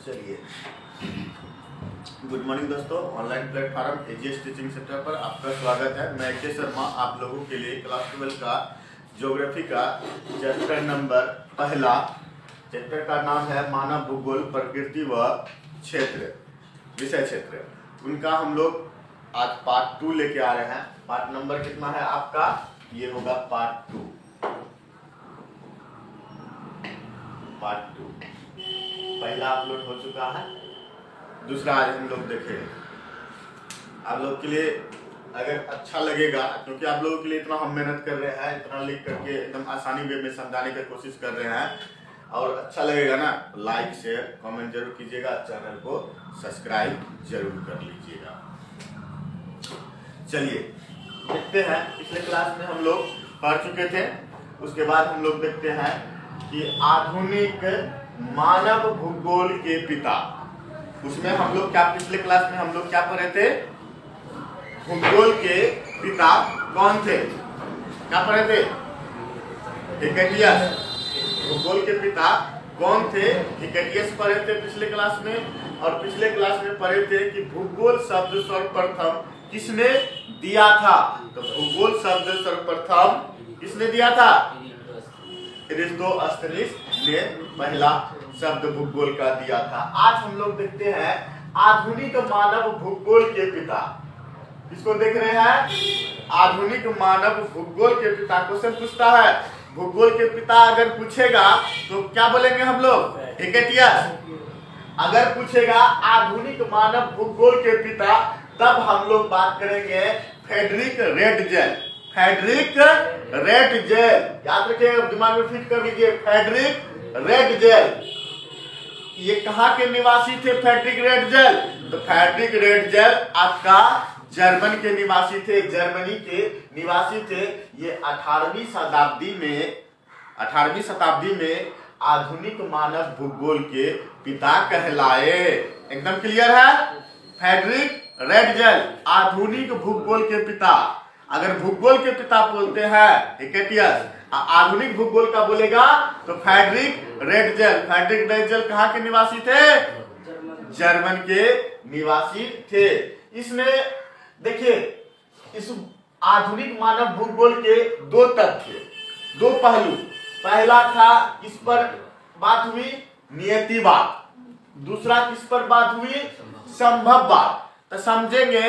चलिए, good morning दोस्तों। Online platform AGS teaching centre पर आपका स्वागत है। मैं के शर्मा आप लोगों के लिए क्लास 12 का ज्योग्राफी का चैप्टर नंबर पहला, चैप्टर का नाम है मानव भूगोल प्रकृति व क्षेत्र, विषय क्षेत्र। उनका हम लोग आज पार्ट 2 लेके आ रहे हैं। पार्ट नंबर कितना है आपका? ये होगा पार्ट 2। पार्ट 2 पहला अपलोड हो चुका है, दूसरा आज हम लोग देखेंगे। आप लोग के लिए अगर अच्छा लगेगा, क्योंकि आप लोगों के लिए इतना हम मेहनत कर रहे हैं, इतना लिख करके एकदम आसानी वे में समझाने की कोशिश कर रहे हैं, और अच्छा लगेगा ना, लाइक शेयर कमेंट जरूर कीजिएगा, चैनल को सब्सक्राइब जरूर कर लीजिएगा। चलिए देखते हैं, पिछले क्लास में हम लोग पढ़ चुके थे। उसके बाद हम लोग देखते हैं कि आधुनिक मानव भूगोल के पिता। उसमें हम लोग क्या, पिछले क्लास में हम लोग क्या पढ़े थे? भूगोल के पिता कौन थे? क्या पढ़े थे? हिकैटियस। भूगोल के पिता कौन थे? हिकैटियस पढ़े थे पिछले क्लास में। और पिछले क्लास में पढ़े थे कि भूगोल शब्द सर्वप्रथम किसने दिया था? तो भूगोल शब्द सर्वप्रथम किसने दिया था? एरिस्टोस्थेनीज ने पहला शब्द भूगोल का दिया था। आज हम लोग देखते हैं आधुनिक मानव भूगोल के पिता। किसको देख रहे हैं? आधुनिक मानव भूगोल के पिता। क्वेश्चन पूछता है, भूगोल के पिता अगर पूछेगा तो क्या बोलेंगे हम लोग? हिकैटियस। अगर पूछेगा आधुनिक मानव भूगोल के पिता, तब हम लोग बात करेंगे फ्रेडरिक रेटजेल। फ्रेडरिक रेटजेल, याद रखिए, दिमाग में फिट कर लीजिए। फ्रेडरिक रेटजेल, ये कहाँ के निवासी थे? Friedrich Ratzel. तो फ्रेडरिक रेटजेल आपका जर्मन के निवासी थे, जर्मनी के निवासी थे। ये 18वीं शताब्दी में आधुनिक मानव भूगोल के पिता कहलाए। एकदम क्लियर है? फ्रेडरिक रेटजेल आधुनिक भूगोल के पिता। अगर भूगोल के पिता बोलते हैं हिकैटियस, आधुनिक भूगोल का बोलेगा तो फ्रेडरिक रेटजेल। फ्रेडरिक रेटजेल कहाँ के निवासी थे? जर्मन के निवासी थे। इसमें देखिए, इस आधुनिक मानव भूगोल के दो तथ्य, दो पहलू। पहला था, इस पर बात हुई नियतिवाद। दूसरा किस पर बात हुई? संभववाद। तो समझेंगे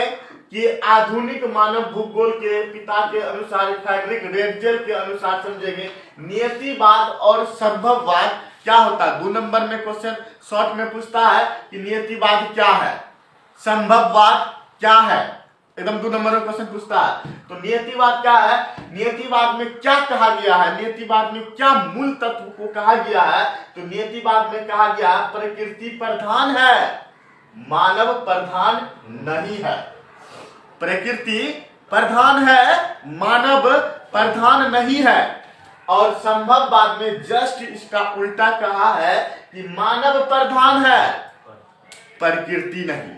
कि आधुनिक मानव भूगोल के पिता के अनुसार, फ्रेडरिक रेटजेल के अनुसार समझेंगे नियतिवाद और संभववाद क्या होता है। 2 नंबर में क्वेश्चन शॉर्ट में पूछता है कि नियतिवाद क्या है, संभववाद क्या है। एकदम 2 नंबर में क्वेश्चन पूछता है। तो नियतिवाद क्या है, नियतिवाद में क्या कहा गया है, नियतिवाद में क्या मूल तत्व को कहा गया है। तो नियतिवाद में कहा गया प्रकृति प्रधान है, मानव प्रधान नहीं है। प्रकृति प्रधान है, मानव प्रधान नहीं है। और संभववाद में जस्ट इसका उल्टा कहा है कि मानव प्रधान है, प्रकृति नहीं।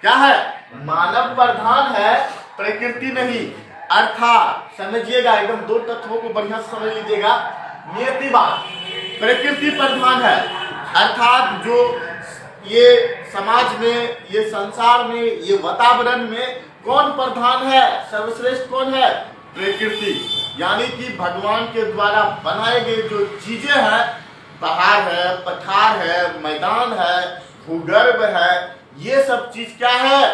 क्या है? मानव प्रधान है, प्रकृति नहीं। अर्थात समझिएगा, एकदम 2 तत्वों को बढ़िया से समझ लीजिएगा। नियतिवाद प्रकृति प्रधान है, अर्थात जो ये समाज में, ये संसार में, ये वातावरण में कौन प्रधान है, सर्वश्रेष्ठ कौन है? प्रकृति। यानी कि भगवान के द्वारा बनाए गए जो चीजें हैं, पहाड़ है, पठार है, मैदान है, भूगर्भ है, ये सब चीज क्या है?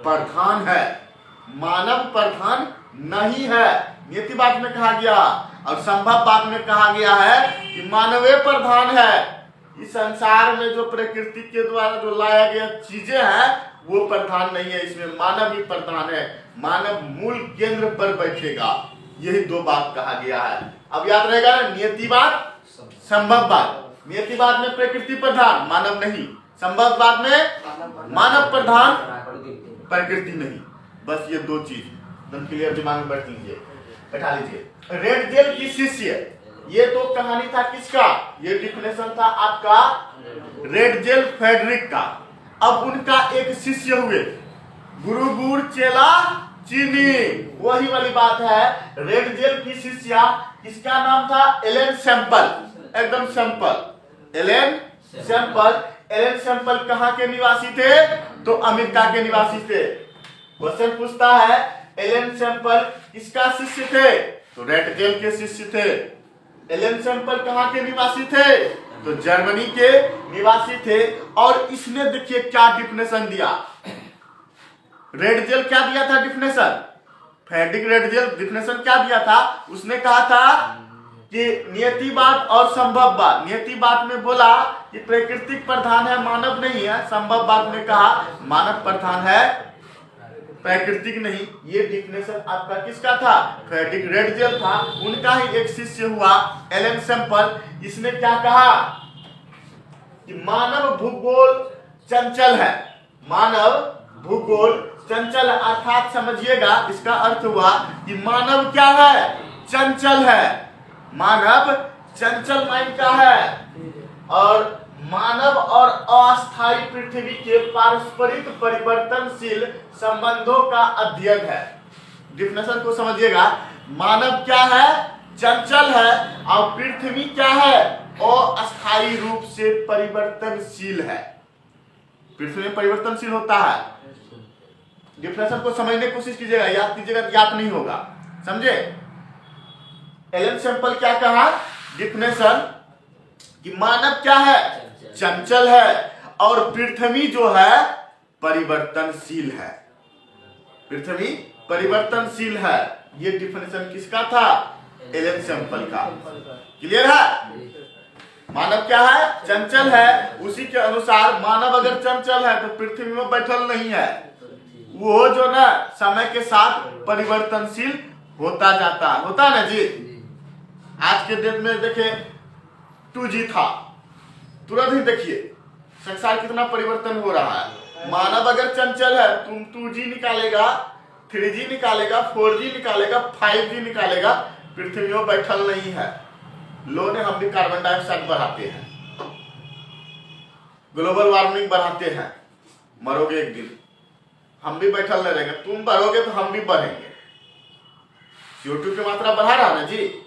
प्रधान है, मानव प्रधान नहीं है। नियतिवाद में कहा गया। और संभववाद में कहा गया है कि मानव प्रधान है। इस संसार में जो प्रकृति के द्वारा जो लाया गया चीजें हैं, वो प्रधान नहीं है, इसमें मानव ही प्रधान है। मानव मूल केंद्र पर बैठेगा। यही 2 बात कहा गया है। अब याद रहेगा ना, नियतिवाद, संभववाद। नियतिवाद में प्रकृति प्रधान, मानव नहीं। संभववाद में मानव प्रधान, प्रकृति नहीं। बस ये 2 चीज एकदम क्लियर दिमाग में बैठा लीजिए। रेटजेल की शिष्य, ये तो कहानी था किसका? ये डिफिनेशन था आपका रेटजेल फ्रेडरिक का। अब उनका एक शिष्य हुए, गुरु गुड़ चेला चीनी, वही वाली बात है। रेटजेल की शिष्या, किसका नाम था? Ellen Semple. एकदम simple, Ellen Semple. Ellen Semple कहाँ के निवासी थे? तो अमेरिका के निवासी थे। क्वेश्चन पूछता है एलन सैंपल किसका शिष्य थे? तो रेटजेल के शिष्य थे। एलन सैंपल कहाँ के निवासी थे? तो जर्मनी के निवासी थे। और इसने देखिए क्या डिफिनेशन दिया। रेटजेल क्या दिया था डिफिनेशन? फ्रेडरिक रेटजेल डिफिनेशन क्या दिया था? उसने कहा था कि नियतिवाद और संभववाद। नियतिवाद में बोला कि प्राकृतिक प्रधान है, मानव नहीं है। संभववाद में कहा मानव प्रधान है, प्राकृतिक नहीं। ये डिफिनेशन आपका किसका था? फ्रेडरिक रेटजेल था। उनका ही एक शिष्य हुआ एलन सैंपल। इसने क्या कहा कि मानव भूगोल चंचल है। मानव भूगोल चंचल अर्थात समझिएगा, इसका अर्थ हुआ कि मानव क्या है? चंचल है। मानव चंचल माइंड का है और मानव और अस्थायी पृथ्वी के पारस्परिक परिवर्तनशील संबंधों का अध्ययन है। डिफिनेशन को समझिएगा, मानव क्या है? चंचल है और पृथ्वी क्या है? अस्थायी रूप से परिवर्तनशील है। पृथ्वी में परिवर्तनशील होता है। डिफिनेशन को समझने की कोशिश कीजिएगा, याद कीजिएगा, याद नहीं होगा। समझे? एलन सैंपल क्या कहा डिफिनेशन कि मानव क्या है? चंचल है और पृथ्वी जो है परिवर्तनशील है। पृथ्वी परिवर्तनशील है। ये डिफिनेशन किसका था? एलन सैंपल का। क्लियर है? मानव क्या है? चंचल है। उसी के अनुसार मानव अगर चंचल है तो पृथ्वी में बैठल नहीं है। वो जो ना समय के साथ परिवर्तनशील होता जाता है। होता है ना जी? आज के डेट में देखिए 2G था, तुरंत ही देखिए संसार कितना परिवर्तन हो रहा है। मानव अगर चंचल है, तुम 2G निकालेगा, 3G निकालेगा, 4G निकालेगा, 5G निकालेगा, पृथ्वी में बैठल नहीं है। लो ने हम भी कार्बन डाइऑक्साइड बढ़ाते हैं, ग्लोबल वार्मिंग बढ़ाते हैं, मरोगे एक दिन। हम भी बैठल नहीं रहेंगे, तुम बढ़ोगे तो हम भी बढ़ेंगे। CO2 की मात्रा बढ़ा रहा है ना जी।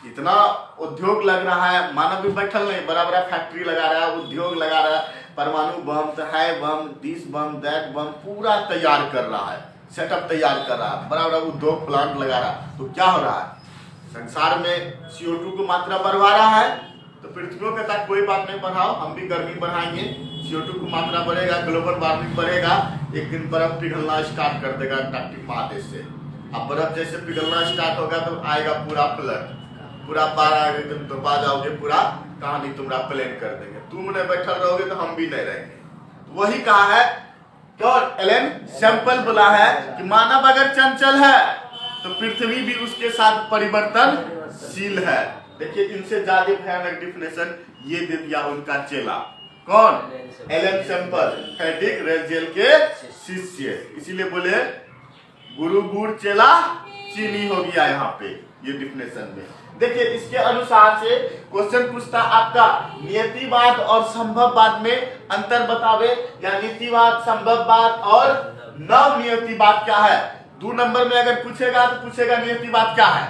इतना उद्योग लग रहा है, मानव भी बैठल नहीं, बड़ा बड़ा फैक्ट्री लगा रहा है, उद्योग लगा रहा है, परमाणु बम तो है, बम दिस बम दैट बम पूरा तैयार कर रहा है, सेटअप तैयार कर रहा है, बड़ा बड़ा उद्योग प्लांट लगा रहा है। तो क्या हो रहा है? संसार में CO2 की मात्रा बढ़वा रहा है। तो पृथ्वी के साथ कोई बात नहीं, बढ़ाओ, हम भी गर्मी बढ़ाएंगे, CO2 की मात्रा बढ़ेगा, ग्लोबल वार्मिंग बढ़ेगा। एक दिन बर्फ पिघलना स्टार्ट कर देगा अंटार्कटिक महादेश से। अब बर्फ जैसे पिघलना स्टार्ट होगा तो आएगा पूरा फ्लड, पूरा बाढ़ आएगा, तुम डूबा जाओगे, पूरा कहानी तुम्हारा प्लेन कर देंगे। तुम नहीं बैठल रहोगे तो हम भी नहीं रहेंगे। वही कहा है तो एलन सैंपल बोला है कि मानव अगर चंचल है तो पृथ्वी भी उसके साथ परिवर्तनशील है। देखिए इनसे ज्यादा भयानक डिफिनेशन ये दे दिया उनका चेला। कौन? एलन सैंपल, फ्रेडरिक रेटजेल के शिष्य। इसीलिए बोले गुरु गुड़ चेला चीनी हो गया यहाँ पे ये डिफिनेशन में। देखिए इसके अनुसार से क्वेश्चन पूछता आपका नियतिवाद और संभववाद में अंतर बतावे, या नीतिवाद, संभववाद और नवनियतिवाद क्या है। 2 नंबर में अगर पूछेगा तो पूछेगा नियतिवाद क्या है,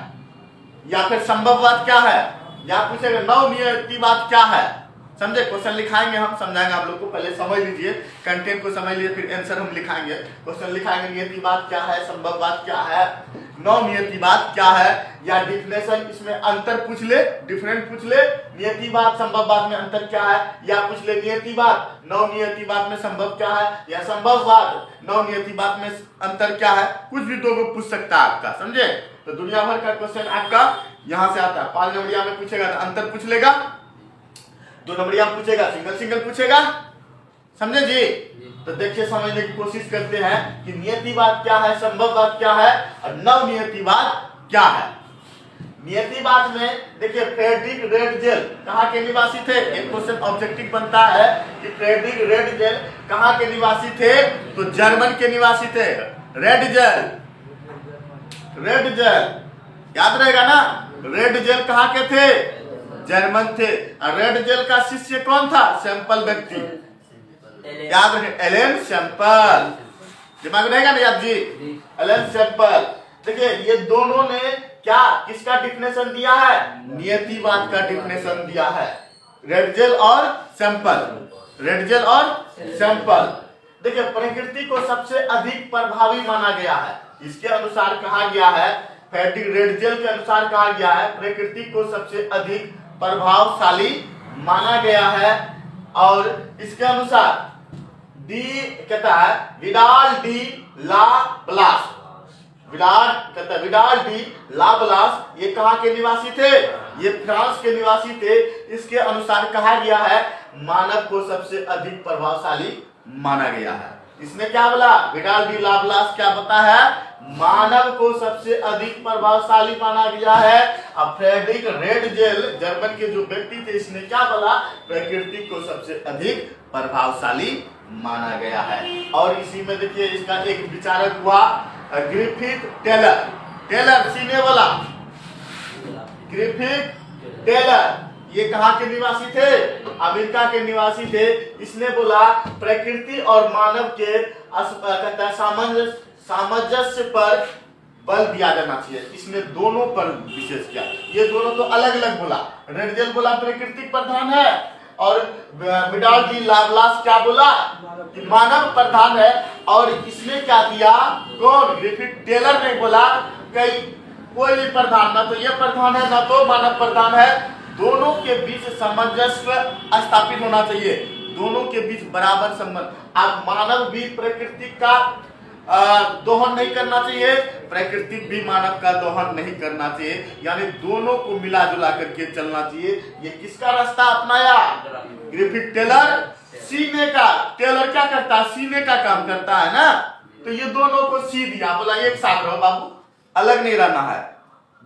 या फिर संभववाद क्या है, या पूछेगा नवनियतिवाद क्या है। समझे? क्वेश्चन लिखाएंगे, हम समझाएंगे आप लोग को। पहले समझ लीजिए, कंटेंट को समझ लीजिए, फिर आंसर हम लिखाएंगे। क्वेश्चन लिखाएंगे नियतिवाद क्या है, संभववाद क्या है, नवनियतिवाद क्या है, या डिफिनेशन इसमें अंतर पूछ ले, डिफरेंट पूछ ले। नियतिवाद संभववाद में अंतर क्या है, या पूछ ले नियतिवाद नवनियतिवाद में संभव क्या है, या संभववाद नवनियतिवाद में अंतर क्या है। कुछ भी दो को पूछ सकता है आपका। समझे? तो दुनिया भर का क्वेश्चन आपका यहाँ से आता है। 5 नंबरिया में पूछेगा तो अंतर पूछ लेगा, 2 नंबरिया में पूछेगा सिंगल सिंगल पूछेगा। समझे जी? तो देखिए समझने की कोशिश करते हैं कि नियतिवाद क्या है, संभववाद क्या है और नवनियतिवाद क्या है। नियतिवाद में देखिए फ्रेडरिक रेटजेल कहाँ के निवासी थे। एक क्वेश्चन ऑब्जेक्टिव बनता है कि फ्रेडरिक रेटजेल कहाँ के निवासी थे, तो जर्मन के निवासी थे। रेटजेल याद रहेगा ना, रेटजेल कहाँ के थे? जर्मन थे। और रेटजेल का शिष्य कौन था? सैंपल व्यक्ति, याद रखें, एलन सैंपल। दिमाग रहेगा ना याद जी? Elon sample. देखिए ये दोनों ने क्या किसका डिफिनेशन दिया है? नियतिवाद का डिफिनेशन दिया है, रेटजेल और सैंपल। रेड जेल और सैंपल। देखिए प्रकृति को सबसे अधिक प्रभावी माना गया है, इसके अनुसार कहा गया है, फैड्रिक रेड जेल के अनुसार कहा गया है प्रकृति को सबसे अधिक प्रभावशाली माना गया है। और इसके अनुसार डी कहता है विडाल डी ला ब्लास, विडाल डी ला ब्लास ये कहाँ के निवासी थे? ये फ्रांस के निवासी थे। इसके अनुसार कहा गया है मानव को सबसे अधिक प्रभावशाली माना गया है। इसने क्या बोला? विडाल डी ला ब्लास क्या बता है? मानव को सबसे अधिक प्रभावशाली माना गया है। अब फ्रेडरिक रेड जेल जर्मन के जो व्यक्ति थे इसने क्या बोला? प्रकृति को सबसे अधिक प्रभावशाली माना गया है। और इसी में देखिए इसका एक विचारक हुआ ग्रिफिथ टेलर। टेलर सीने वाला ग्रिफिथ टेलर ये कहाँ के निवासी थे? अमेरिका के निवासी थे। इसने बोला प्रकृति और मानव के सामंजस्य पर बल दिया जाना चाहिए। इसने दोनों पर विशेष किया। ये दोनों तो अलग अलग बोला। रेड जेल बोला प्रकृति प्रधान है और विडाल डी ला ब्लास क्या बोला कि मानव प्रधान है। और इसने क्या दिया? कौन? ग्रिफिथ टेलर ने बोला कई कोई भी प्रधान, ना तो ये प्रधान है ना तो मानव प्रधान है, दोनों के बीच सामंजस्य स्थापित होना चाहिए, दोनों के बीच बराबर संबंध। अब मानव भी प्रकृति का दोहन नहीं करना चाहिए, प्रकृति भी मानव का दोहन नहीं करना चाहिए, यानी दोनों को मिला जुला करके चलना चाहिए। ये किसका रास्ता अपनाया? ग्रिफिथ टेलर सीने का। टेलर क्या करता है? सीने का काम करता है ना। तो ये दोनों को सी दिया, बोला एक साथ रहो बाबू, अलग नहीं रहना है,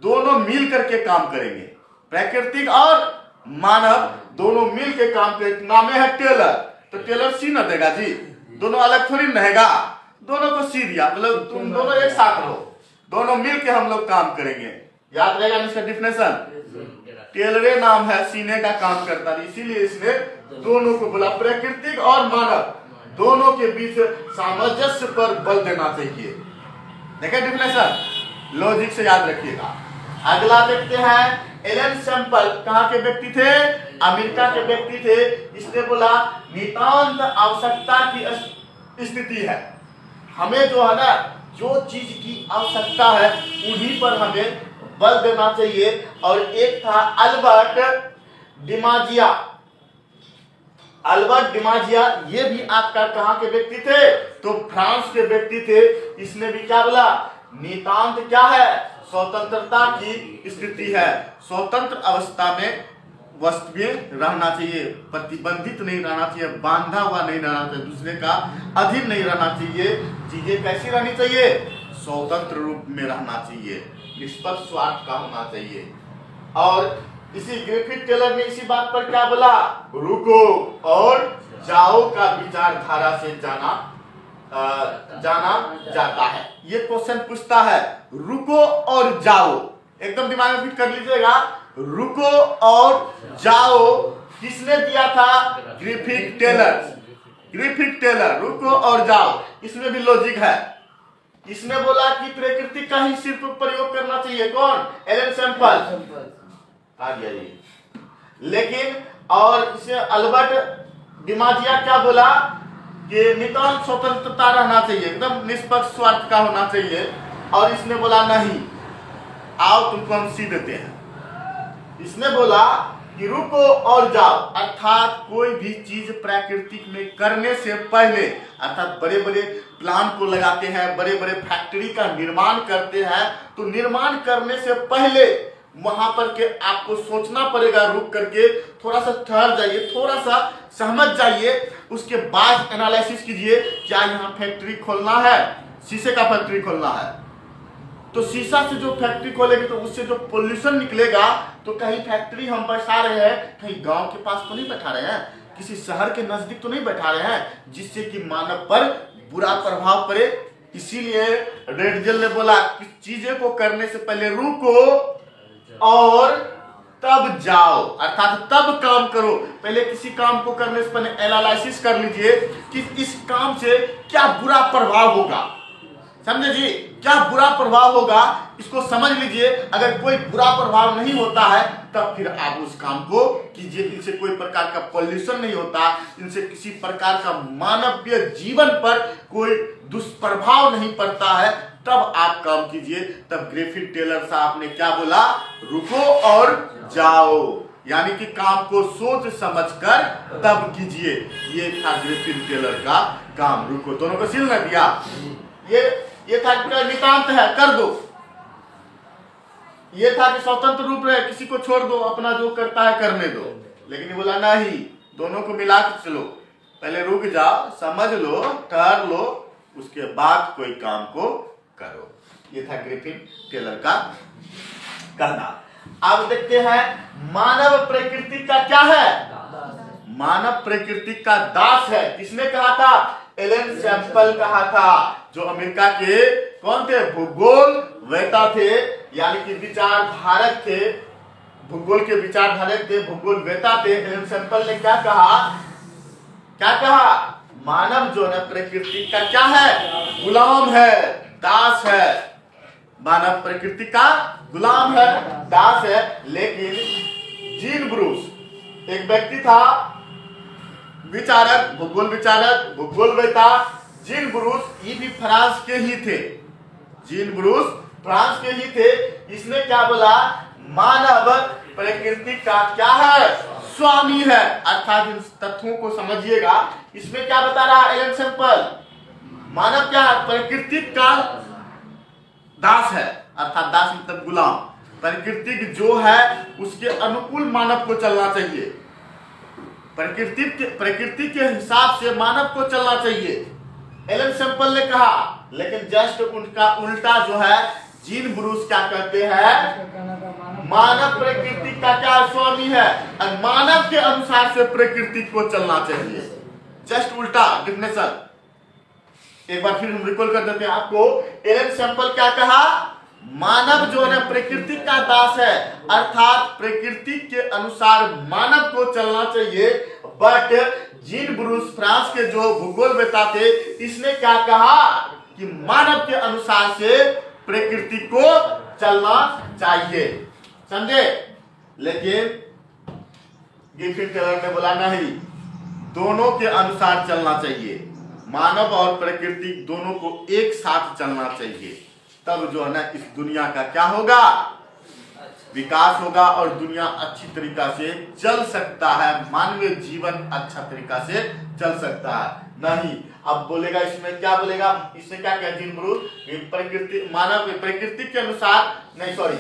दोनों मिल करके काम करेंगे। प्राकृतिक और मानव दोनों मिल के काम करेंगे। नामे है टेलर, तो टेलर सी न देगा जी, दोनों अलग थोड़ी रहेगा, दोनों को सी दिया, मतलब तुम दोनों एक साथ रहो, दोनों मिल के हम लोग काम करेंगे। याद रहेगा इसका डिफिनेशन। टेलरे नाम है, सीने का काम करता है, इसीलिए इसने दोनों को बोला प्राकृतिक और मानव दोनों के बीच सामंजस्य पर बल देना चाहिए। देखिए डिफिनेशन, लॉजिक से याद रखिएगा। अगला देखते हैं एलन सैंपल कहाँ के व्यक्ति थे? अमेरिका के व्यक्ति थे। इसने बोला नितांत आवश्यकता की स्थिति है, हमें जो है ना जो चीज की आवश्यकता है उन्हीं पर हमें बल देना चाहिए। और एक था अल्बर्ट डिमाजिया। अल्बर्ट डिमाजिया ये भी आपका कहाँ के व्यक्ति थे? तो फ्रांस के व्यक्ति थे। इसने भी क्या बोला? नितांत क्या है? स्वतंत्रता की स्थिति है, स्वतंत्र अवस्था में वस्तु में रहना चाहिए, प्रतिबंधित नहीं रहना चाहिए, बांधा हुआ नहीं रहना चाहिए, दूसरे का अधीन नहीं रहना चाहिए। चीजें कैसी रहनी चाहिए? स्वतंत्र रूप में रहना चाहिए, निष्पक्ष स्वार्थ का होना चाहिए। और इसी ग्रिफिथ टेलर ने इसी बात पर क्या बोला? रुको और जाओ का विचारधारा से जाना जाता है। ये क्वेश्चन पूछता है रुको और जाओ, एकदम दिमाग में फिट कर लीजिएगा। रुको और जाओ किसने दिया था? Griffith Taylor. ग्रिफिथ टेलर रुको और जाओ, इसमें भी लॉजिक है। इसने बोला कि प्रकृति का ही सिर्फ प्रयोग करना चाहिए। कौन? एलन सैंपल आ गया जी। लेकिन और इसे अल्बर्ट डिमाजिया क्या बोला कि नितांत स्वतंत्रता रहना चाहिए, एकदम निष्पक्ष स्वार्थ का होना चाहिए। और इसने बोला नहीं, आओ तुमको हम सी देते हैं। इसने बोला कि रुको और जाओ, अर्थात कोई भी चीज प्राकृतिक में करने से पहले, अर्थात बड़े बड़े प्लान को लगाते हैं, बड़े बड़े फैक्ट्री का निर्माण करते हैं, तो निर्माण करने से पहले वहां पर के आपको सोचना पड़ेगा, रुक करके थोड़ा सा ठहर जाइए, थोड़ा सा समझ जाइए, उसके बाद एनालिसिस कीजिए क्या यहाँ फैक्ट्री खोलना है, शीशे का फैक्ट्री खोलना है। तो शीशा से जो फैक्ट्री खोलेंगे तो उससे जो पोल्यूशन निकलेगा, तो कहीं फैक्ट्री हम बैठा रहे हैं, कहीं गांव के पास तो नहीं बैठा रहे हैं, किसी शहर के नजदीक तो नहीं बैठा रहे हैं, जिससे कि मानव पर बुरा प्रभाव पड़े। इसीलिए रेड जेल ने बोला कि चीजें को करने से पहले रुको और तब जाओ, अर्थात तब काम करो। पहले किसी काम को करने से पहले एनालिसिस कर लीजिए कि इस काम से क्या बुरा प्रभाव होगा। समझे जी? क्या बुरा प्रभाव होगा इसको समझ लीजिए। अगर कोई बुरा प्रभाव नहीं होता है तब फिर आप उस काम को कीजिए। इनसे कोई प्रकार का पॉल्यूशन नहीं होता, इनसे किसी प्रकार का मानवीय जीवन पर कोई दुष्प्रभाव नहीं पड़ता है, तब आप काम कीजिए। तब ग्रिफिन टेलर साहब ने क्या बोला? रुको और जाओ, यानी कि काम को सोच समझकर तब कीजिए। ये था ग्रिफिन टेलर का काम। रुको, दोनों को सील न दिया। ये था नितांत है, कर दो। ये था कि स्वतंत्र रूप रहे, किसी को छोड़ दो, अपना जो करता है करने दो। लेकिन ये बोला नहीं, दोनों को मिला के चलो। पहले रुक जाओ, समझ लो, ठहर लो, उसके बाद कोई काम को करो। ये था ग्रिफिन टेलर का कहना। अब देखते हैं मानव प्रकृति का क्या है? मानव प्रकृति का दास है। किसने कहा था? एलन सैंपल कहा था, जो अमेरिका के कौन थे? भूगोल वेता थे, यानी कि विचारधारक थे, भूगोल के विचारधारक थे, भूगोल वेता थे। एलन सैंपल ने क्या कहा? क्या कहा? मानव जो है प्रकृति का क्या है? गुलाम है, दास है। मानव प्रकृति का गुलाम है, दास है। लेकिन जीन ब्रूस एक व्यक्ति था, विचारक, विचारक, भूगोल वेता। जीन ब्रूस ये भी फ्रांस के ही थे। जीन ब्रूस फ्रांस के ही थे। इसने क्या बोला? मानव प्रकृति का क्या है? स्वामी है। अर्थात इन तथ्यों को समझिएगा। इसमें क्या बता रहा है एलन सैंपल? मानव क्या है? प्रकृति का दास है, अर्थात दास मतलब गुलाम। प्रकृति जो है उसके अनुकूल मानव को चलना चाहिए, प्रकृति के हिसाब से मानव को चलना चाहिए, एलन सैंपल ने कहा। लेकिन जस्ट उनका उल्टा जो है जीन ब्रूस क्या कहते हैं? मानव प्रकृति का क्या स्वामी है और मानव के अनुसार से प्रकृति को चलना चाहिए। जस्ट उल्टा डिफिनेशन। एक बार फिर हम रिकॉल कर देते हैं आपको। एलन सैंपल क्या कहा? मानव जो है प्रकृति का दास है, अर्थात प्रकृति के अनुसार मानव को चलना चाहिए। बट जीन ब्रूस फ्रांस के जो भूगोल वेता थे, इसने क्या कहा कि मानव के अनुसार से प्रकृति को चलना चाहिए। समझे? लेकिन ग्रिफिन टेलर ने बोला नहीं, दोनों के अनुसार चलना चाहिए। मानव और प्रकृति दोनों को एक साथ चलना चाहिए, तब जो है ना इस दुनिया का क्या होगा? विकास होगा और दुनिया अच्छी तरीका से चल सकता है, मानवीय जीवन अच्छा तरीका से चल सकता है। नहीं, अब बोलेगा इसमें क्या बोलेगा? इसने क्या कहा जीन ब्रूस? प्रकृति मानव प्रकृति के अनुसार नहीं, सॉरी,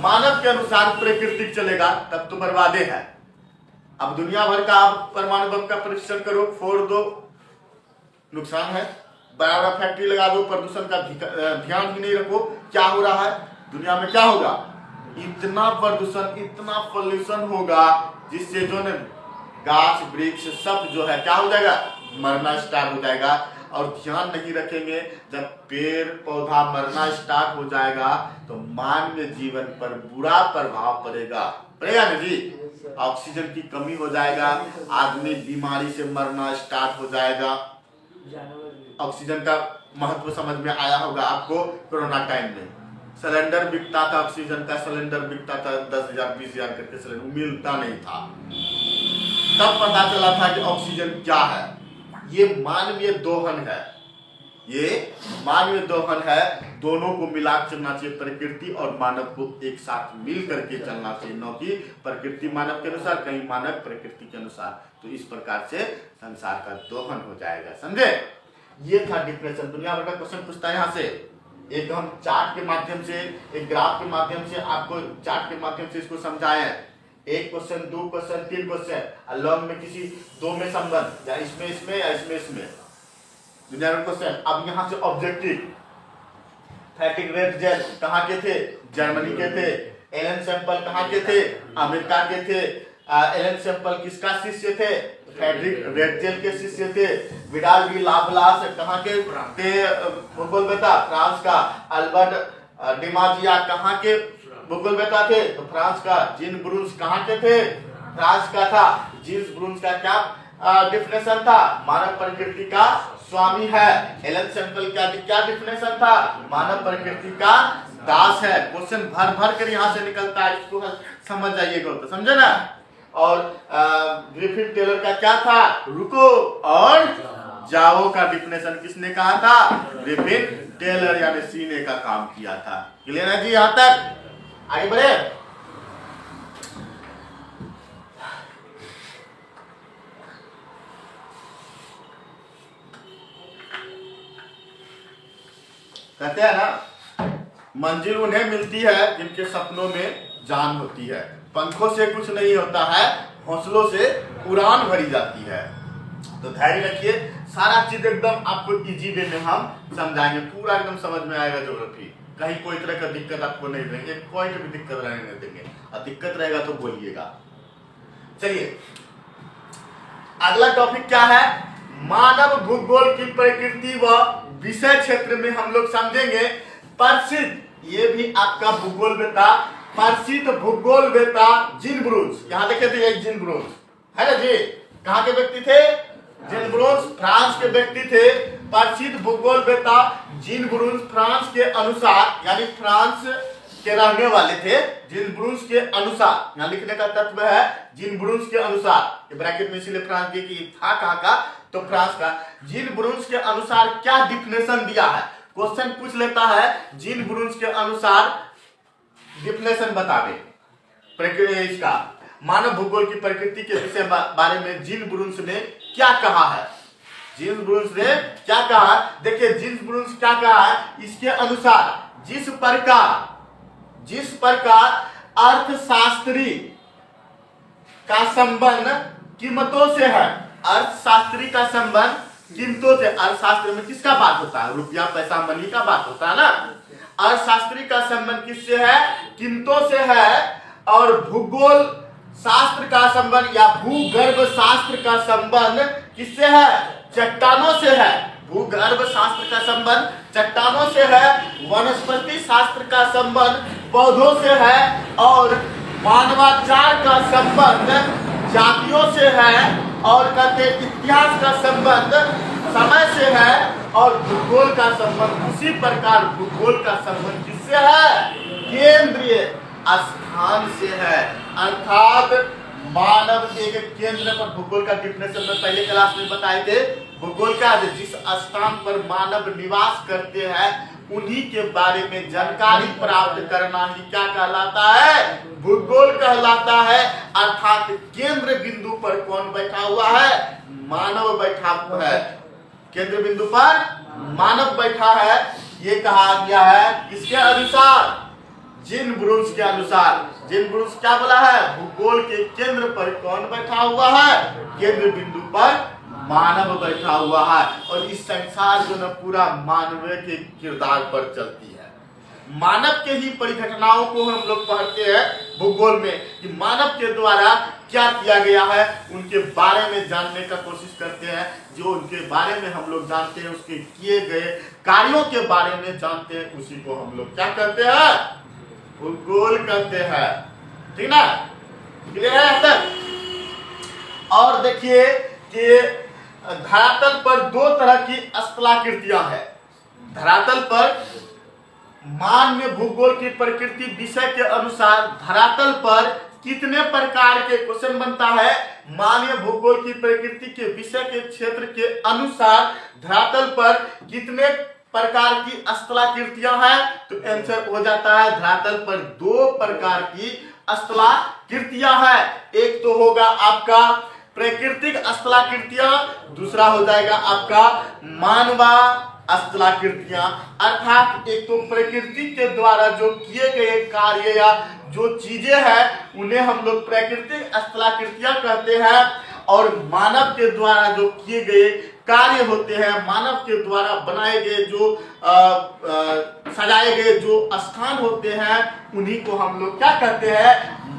मानव के अनुसार प्रकृति चलेगा तब तो बर्बादे है। अब दुनिया भर का आप परमाणु बम का परीक्षण करो, फोड़ दो, नुकसान है। बड़ा फैक्ट्री लगा दो, प्रदूषण का ध्यान भी नहीं रखो, क्या हो रहा है दुनिया में? क्या होगा? इतना प्रदूषण, इतना पॉल्यूशन होगा जिससे जो है गाछ वृक्ष सब जो है क्या हो जाएगा? मरना स्टार्ट हो जाएगा। और ध्यान नहीं रखेंगे, जब पेड़ पौधा मरना स्टार्ट हो जाएगा तो मानवीय जीवन पर बुरा प्रभाव पड़ेगा ना जी। ऑक्सीजन की कमी हो जाएगा, आदमी बीमारी से मरना स्टार्ट हो जाएगा। ऑक्सीजन का महत्व समझ में आया होगा आपको। कोरोना टाइम में सिलेंडर बिकता था, ऑक्सीजन का सिलेंडर बिकता था 10,000 20,000 करके सिलेंडर, मिलता नहीं था। तब पता चला था कि ऑक्सीजन क्या है। ये मानवीय दोहन है, ये मानवीय दोहन है। दोनों को मिला चलना चाहिए, प्रकृति और मानव को एक साथ मिल करके चलना चाहिए, न कि प्रकृति मानव के अनुसार, कहीं मानव प्रकृति के अनुसार। तो इस प्रकार से संसार का दोहन हो जाएगा। समझे? ये था डिफिनेशन। दुनिया भर का क्वेश्चन पूछता है यहाँ से। एक हम चार्ट के माध्यम से, एक ग्राफ के माध्यम से आपको चार्ट के माध्यम से इसको समझाए। एक क्वेश्चन, 2 क्वेश्चन, 3 क्वेश्चन, लॉन्ग में किसी 2 में संबंध, या इसमें या इसमें दुनिया भर क्वेश्चन। अब यहाँ से ऑब्जेक्टिव, फैटिक रेड जेल कहाँ के थे? जर्मनी के थे। एलन सैंपल कहाँ के थे? अमेरिका के थे। एलन सैंपल किसका शिष्य थे? फैड्रिक रेडजेल के शिष्य थे। विडाल डी लाप्लास कहाँ के थे? भूगोल वेता फ्रांस का। अल्बर्ट डिमाजिया कहाँ के भूगोल वेता थे? तो फ्रांस का। जीन ब्रूस कहाँ के थे? फ्रांस का था। जीन ब्रूस का क्या डेफिनेशन था? मानव प्रकृति का स्वामी है। एलन सेम्पल का क्या डिफिनेशन था? मानव प्रकृति का दास है। क्वेश्चन भर भर कर यहाँ से निकलता है, इसको समझ जाइएगा तो समझे ना। और ग्रिफिथ टेलर का क्या था? रुको और जाओ का डिफिनेशन किसने कहा था? ग्रिफिथ टेलर यानी सीने का काम किया था। क्लियर है जी? यहां तक आगे बढ़े। कहते हैं ना, मंजिल उन्हें मिलती है जिनके सपनों में जान होती है। पंखों से कुछ नहीं होता है, हौसलों से उड़ान भरी जाती है। तो धैर्य रखिए, सारा चीज एकदम आपको इजी वे में हम समझाएंगे, पूरा एकदम समझ में आएगा ज्योग्राफी। कहीं कोई तरह का दिक्कत आपको नहीं देंगे, कोई भी दिक्कत रहने नहीं देंगे, और दिक्कत रहेगा तो बोलिएगा। चलिए अगला टॉपिक क्या है? मानव भूगोल की प्रकृति व विषय क्षेत्र में हम लोग समझेंगे प्रसिद्ध, ये भी आपका भूगोल में था, प्रसिद्ध भूगोल वेता जीन ब्रूस। यहाँ देखे थे एक जीन ब्रूस है ना जी, कहाँ के व्यक्ति थे? जीन ब्रूस फ्रांस के व्यक्ति थे। प्रसिद्ध भूगोल वेता जीन ब्रूस फ्रांस के अनुसार, यानी फ्रांस के रहने वाले थे। जीन ब्रूस के अनुसार, यहाँ लिखने का तत्व है जीन ब्रूस के अनुसार, ब्रैकेट में इसीलिए फ्रांस के कि था कहाँ का, तो फ्रांस का। जीन ब्रूस के अनुसार क्या डिफिनेशन दिया है? क्वेश्चन पूछ लेता है, जीन ब्रूस के अनुसार डिफिनेशन बता दे इसका, मानव भूगोल की प्रकृति के विषय बारे में जीन ब्रूस ने क्या कहा है। जीन ब्रूस ने क्या कहा? देखिए जीन ब्रूस क्या कहा है, इसके अनुसार जिस प्रकार अर्थशास्त्री का संबंध कीमतों से है, अर्थशास्त्री का संबंध कीमतों से, अर्थशास्त्र में किसका बात होता है? रुपया पैसा मनी का बात होता है ना। अर्थशास्त्री का संबंध किससे है? कीमतों से है। और भूगोल शास्त्र का संबंध या भूगर्भ शास्त्र का संबंध किससे है? चट्टानों से है। भूगर्भ शास्त्र का संबंध चट्टानों से है। वनस्पति शास्त्र का संबंध पौधों से है। और मानवाचार का संबंध जातियों से है। और कहते इतिहास का संबंध समय से है। और भूगोल का संबंध उसी प्रकार भूगोल का संबंध किससे है? केंद्रीय स्थान से है। अर्थात मानव एक केंद्र पर, भूगोल का डिफिनेशन में पहले क्लास में बताए थे। भूगोल का जिस स्थान पर मानव निवास करते हैं उन्हीं के बारे में जानकारी प्राप्त करना ही क्या कहलाता है? भूगोल कहलाता है। अर्थात केंद्र बिंदु पर कौन बैठा हुआ है? मानव बैठा हुआ है। केंद्र बिंदु पर मानव बैठा है, ये कहा गया है। इसके अनुसार जीन ब्रूस के अनुसार, जीन ब्रूस क्या बोला है? भूगोल के केंद्र पर कौन बैठा हुआ है? केंद्र बिंदु पर मानव बैठा हुआ है। और इस संसार जो न पूरा मानव के किरदार पर चलती है। मानव के ही परिघटनाओं को हम लोग पढ़ते हैं भूगोल में, कि मानव के द्वारा क्या किया गया है, उनके बारे में जानने का कोशिश करते हैं। जो उनके बारे में हम लोग जानते हैं, उसके किए गए कार्यों के बारे में जानते हैं, उसी को हम लोग क्या कहते हैं? भूगोल कहते हैं। ठीक ना? क्लियर है यहाँ तक? और देखिए कि धरातल पर दो तरह की स्थलाकृतियां हैं। धरातल पर मान्य भूगोल की प्रकृति विषय के अनुसार धरातल पर कितने प्रकार के, क्वेश्चन बनता है, मान्य भूगोल की प्रकृति के विषय के क्षेत्र के अनुसार धरातल पर कितने प्रकार की स्थलाकृतियां हैं? तो आंसर हो जाता है धरातल पर दो प्रकार की स्थलाकृतियां हैं। एक तो होगा आपका प्राकृतिक स्थलाकृतियां, दूसरा हो जाएगा आपका मानवा स्थलाकृतियां। अर्थात एक तो प्रकृति के द्वारा जो किए गए कार्य या जो चीजें हैं उन्हें हम लोग प्राकृतिक स्थलाकृतियां कहते हैं। और मानव के द्वारा जो किए गए कार्य होते हैं, मानव के द्वारा बनाए गए जो सजाए गए जो स्थान होते हैं, उन्हीं को हम लोग क्या कहते हैं?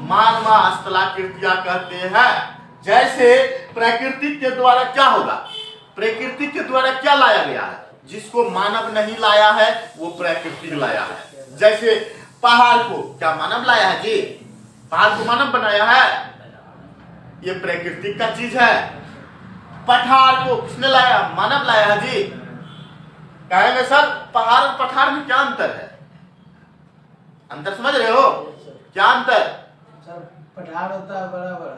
मानवा स्थलाकृतियां कहते हैं। जैसे प्रकृति के द्वारा क्या होगा? प्रकृति के द्वारा क्या लाया गया है? जिसको मानव नहीं लाया है वो प्रकृति लाया है। जैसे पहाड़ को क्या मानव लाया है जी? पहाड़ को मानव बनाया है? ये प्रकृति का चीज है। पठार को किसने लाया? मानव लाया है जी। कहेंगे सर पहाड़ और पठार में क्या अंतर है? अंतर समझ रहे हो? क्या अंतर? सर पठार होता है बड़ा बड़ा,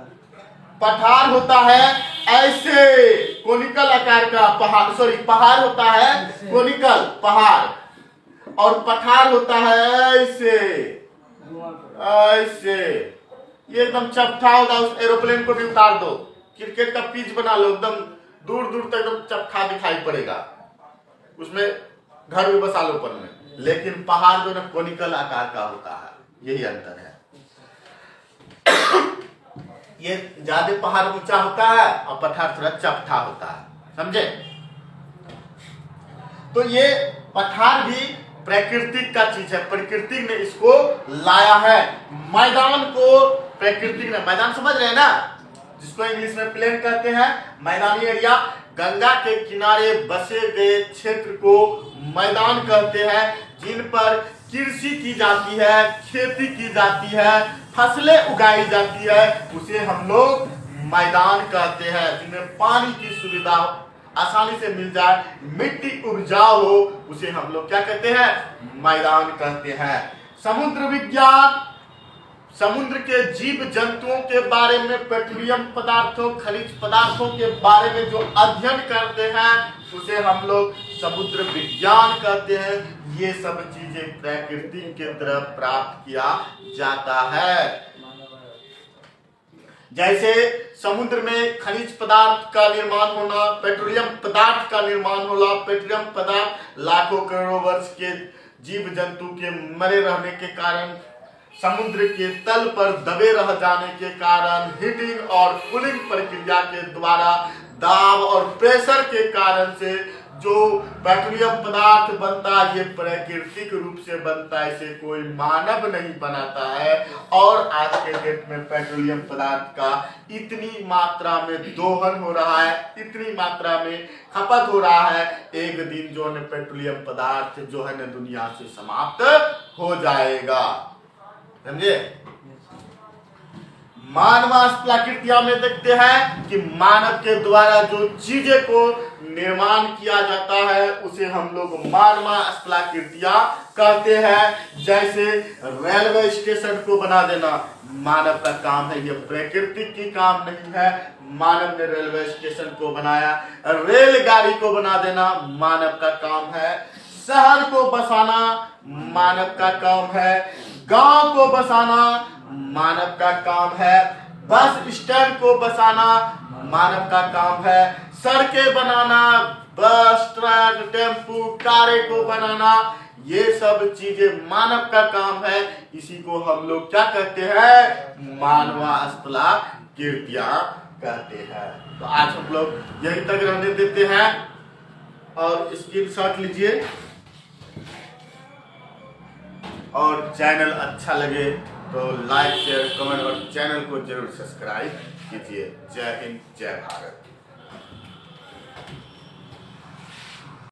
पठार होता है ऐसे कोनिकल आकार का पहाड़, सॉरी पहाड़ होता है कोनिकल पहाड़, और पठार होता है ऐसे ऐसे। ये एकदम चपटा होगा, उस एरोप्लेन को भी उतार दो, क्रिकेट का पिच बना लो, एकदम दूर दूर तक एकदम चपटा दिखाई पड़ेगा, उसमें घर भी बसा लो ऊपर में। लेकिन पहाड़ जो ना कोनिकल आकार का होता है, यही अंतर है। ये ज्यादा पहाड़ ऊंचा होता है और पठार थोड़ा चपटा होता है, समझे? तो ये पठार भी प्राकृतिक का चीज है, प्रकृति ने इसको लाया है। मैदान को प्रकृति ने, मैदान समझ रहे हैं ना, जिसको इंग्लिश में प्लेन कहते हैं, मैदानी एरिया, गंगा के किनारे बसे गए क्षेत्र को मैदान कहते हैं, जिन पर कृषि की जाती है, खेती की जाती है, फसलें उगाई जाती है, उसे हम लोग मैदान कहते हैं। जिनमें पानी की सुविधा आसानी से मिल जाए, मिट्टी उपजाऊ हो, उसे हम लोग क्या कहते हैं? मैदान कहते हैं। समुद्र विज्ञान, समुद्र के जीव जंतुओं के बारे में, पेट्रोलियम पदार्थों, खनिज पदार्थों के बारे में जो अध्ययन करते हैं, उसे हम लोग समुद्र विज्ञान कहते हैं। ये सब चीजें प्रकृति के तरफ प्राप्त किया जाता है। जैसे समुद्र में खनिज पदार्थ का निर्माण होना, पेट्रोलियम पदार्थ का निर्माण होना, पेट्रोलियम पदार्थ लाखों करोड़ों वर्ष के जीव जंतु के मरे रहने के कारण, समुद्र के तल पर दबे रह जाने के कारण, हीटिंग और कूलिंग प्रक्रिया के द्वारा, दाब और प्रेशर के कारण से जो पेट्रोलियम पदार्थ बनता है, ये प्राकृतिक रूप से बनता है, इसे कोई मानव नहीं बनाता है। और आज के डेट में पेट्रोलियम पदार्थ का इतनी मात्रा में दोहन हो रहा है, इतनी मात्रा में खपत हो रहा है, एक दिन जो है पेट्रोलियम पदार्थ जो है ना दुनिया से समाप्त हो जाएगा, समझे? मानवास्फलाकृतिया में देखते हैं कि मानव के द्वारा जो चीजें को निर्माण किया जाता है, उसे हम लोग मानवास्फलाकृतिया कहते हैं। जैसे रेलवे स्टेशन को बना देना मानव का काम है, यह प्रकृति की काम नहीं है, मानव ने रेलवे स्टेशन को बनाया। रेलगाड़ी को बना देना मानव का काम है। शहर को बसाना मानव का काम है। गांव को बसाना मानव का काम है। बस स्टैंड को बसाना मानव का काम है। सड़कें बनाना, बस, ट्रक, टेम्पू, कारें को बनाना, ये सब चीजें मानव का काम है। इसी को हम लोग क्या कहते हैं? मानवास्फलाकृतियां कहते हैं। तो आज हम लोग यहीं तक रहने देते हैं और स्क्रीनशॉट लीजिए, और चैनल अच्छा लगे तो लाइक, शेयर, कमेंट और चैनल को जरूर सब्सक्राइब कीजिए। जय हिंद, जय भारत।